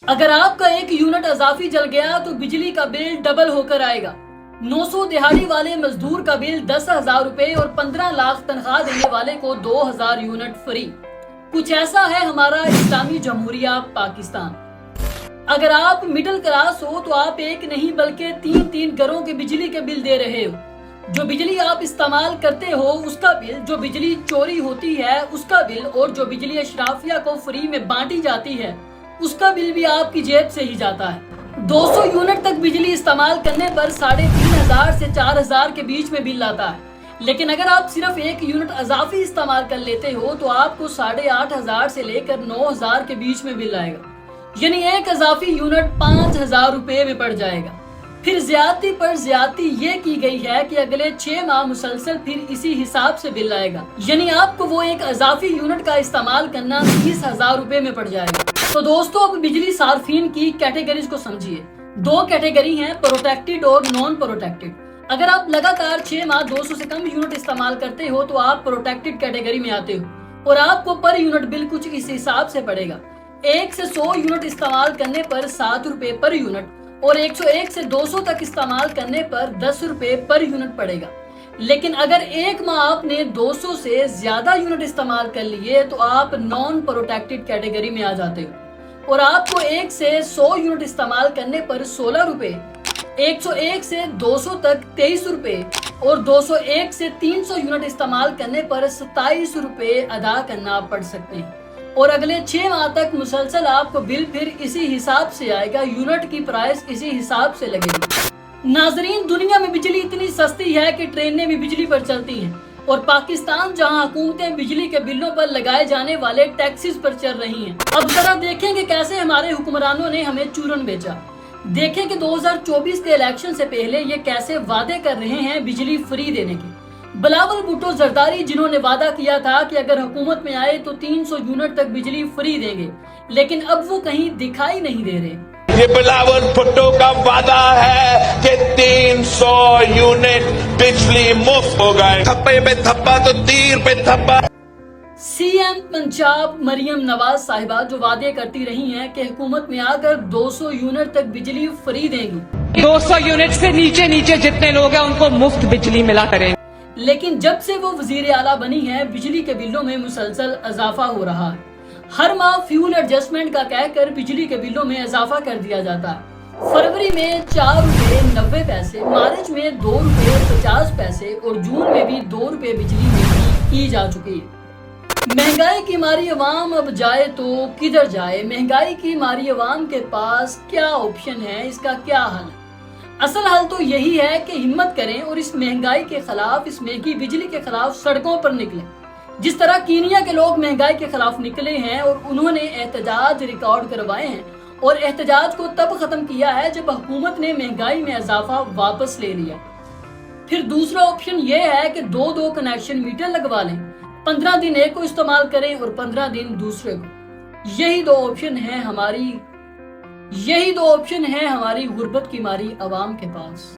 اگر آپ کا ایک یونٹ اضافی جل گیا تو بجلی کا بل ڈبل ہو کر آئے گا۔ 900 دہاڑی والے مزدور کا بل 10,000 روپے اور 15 لاکھ تنخواہ دینے والے کو 2,000 یونٹ فری۔ کچھ ایسا ہے ہمارا اسلامی جمہوریہ پاکستان۔ اگر آپ مڈل کلاس ہو تو آپ ایک نہیں بلکہ 3 گھروں کے بجلی کے بل دے رہے ہو۔ جو بجلی آپ استعمال کرتے ہو اس کا بل، جو بجلی چوری ہوتی ہے اس کا بل، اور جو بجلی اشرافیہ کو فری میں بانٹی جاتی ہے اس کا بل بھی آپ کی جیب سے ہی جاتا ہے۔ 200 یونٹ تک بجلی استعمال کرنے پر 3,500 سے 4,000 کے بیچ میں بل آتا ہے، لیکن اگر آپ صرف ایک یونٹ اضافی استعمال کر لیتے ہو تو آپ کو 8,500 سے لے کر 9,000 کے بیچ میں بل آئے گا، یعنی ایک اضافی یونٹ 5,000 روپے میں پڑ جائے گا۔ پھر زیادتی پر زیادتی یہ کی گئی ہے کہ اگلے 6 ماہ مسلسل پھر اسی حساب سے بل آئے گا، یعنی آپ کو وہ ایک اضافی یونٹ کا استعمال کرنا 30,000 روپے میں پڑ جائے گا۔ تو دوستو، اب بجلی صارفین کی کیٹیگریز کو سمجھیے۔ 2 کیٹیگری ہیں، پروٹیکٹڈ اور نان پروٹیکٹڈ۔ اگر آپ لگاتار 6 ماہ 200 سے کم یونٹ استعمال کرتے ہو تو آپ پروٹیکٹڈ کیٹیگری میں آتے ہو، اور آپ کو پر یونٹ بل کچھ اس حساب سے پڑے گا۔ 1 سے 100 یونٹ استعمال کرنے پر 7 روپے پر یونٹ، اور 101 سے 200 تک استعمال کرنے پر 10 روپے پر یونٹ پڑے گا۔ لیکن اگر ایک ماہ آپ نے 200 سے زیادہ یونٹ استعمال کر لیے تو آپ نان پروٹیکٹڈ کیٹیگری میں آ جاتے ہو، اور آپ کو 1 سے 100 یونٹ استعمال کرنے پر 16 روپے، 101 سے 200 تک 23 روپے، اور 201 سے 300 یونٹ استعمال کرنے پر 27 روپے ادا کرنا پڑ سکتے ہیں، اور اگلے 6 ماہ تک مسلسل آپ کو بل پھر اسی حساب سے آئے گا، یونٹ کی پرائس اسی حساب سے لگے گی۔ ناظرین، دنیا میں بجلی اتنی سستی ہے کہ ٹرینیں بھی بجلی پر چلتی ہیں، اور پاکستان جہاں حکومتیں بجلی کے بلوں پر لگائے جانے والے ٹیکسز پر چل رہی ہیں۔ اب ذرا دیکھیں کہ کیسے ہمارے حکمرانوں نے ہمیں چورن بیچا۔ دیکھیں کہ 2024 کے الیکشن سے پہلے یہ کیسے وعدے کر رہے ہیں بجلی فری دینے کے۔ بلاول بھٹو زرداری، جنہوں نے وعدہ کیا تھا کہ اگر حکومت میں آئے تو 300 یونٹ تک بجلی فری دیں گے، لیکن اب وہ کہیں دکھائی نہیں دے رہے۔ یہ بلاول بھٹو کا وعدہ ہے کہ 300 یونٹ بجلی مفت ہو گئے۔ تھپے پہ تھپا تو تیر پہ تھپا۔ سی ایم پنجاب مریم نواز صاحبہ جو وعدے کرتی رہی ہیں کہ حکومت میں آ کر 200 یونٹ تک بجلی فری دیں گی، 200 یونٹ سے نیچے جتنے لوگ ہیں ان کو مفت بجلی ملا کریں، لیکن جب سے وہ وزیر اعلیٰ بنی ہے بجلی کے بلوں میں مسلسل اضافہ ہو رہا ہے۔ ہر ماہ فیول ایڈجسٹمنٹ کا کہہ کر بجلی کے بلوں میں اضافہ کر دیا جاتا ہے۔ فروری میں 4 روپے 90 پیسے، مارچ میں 2 روپے 50 پیسے، اور جون میں بھی 2 روپے بجلی مہنگی کی جا چکی ہے۔ مہنگائی کی ماری عوام اب جائے تو کدھر جائے؟ مہنگائی کی ماری عوام کے پاس کیا آپشن ہے؟ اس کا کیا حل ہے؟ اصل حل تو یہی ہے کہ ہمت کریں اور اس مہنگائی کے خلاف، اس مہنگی بجلی کے خلاف سڑکوں پر نکلیں، جس طرح کینیا کے لوگ مہنگائی کے خلاف نکلے ہیں اور انہوں نے احتجاج ریکارڈ کروائے ہیں، اور احتجاج کو تب ختم کیا ہے جب حکومت نے مہنگائی میں اضافہ واپس لے لیا۔ پھر دوسرا آپشن یہ ہے کہ 2 کنیکشن میٹر لگوا لیں، 15 دن ایک کو استعمال کریں اور 15 دن دوسرے کو۔ یہی دو آپشن ہیں ہماری غربت کی ماری عوام کے پاس۔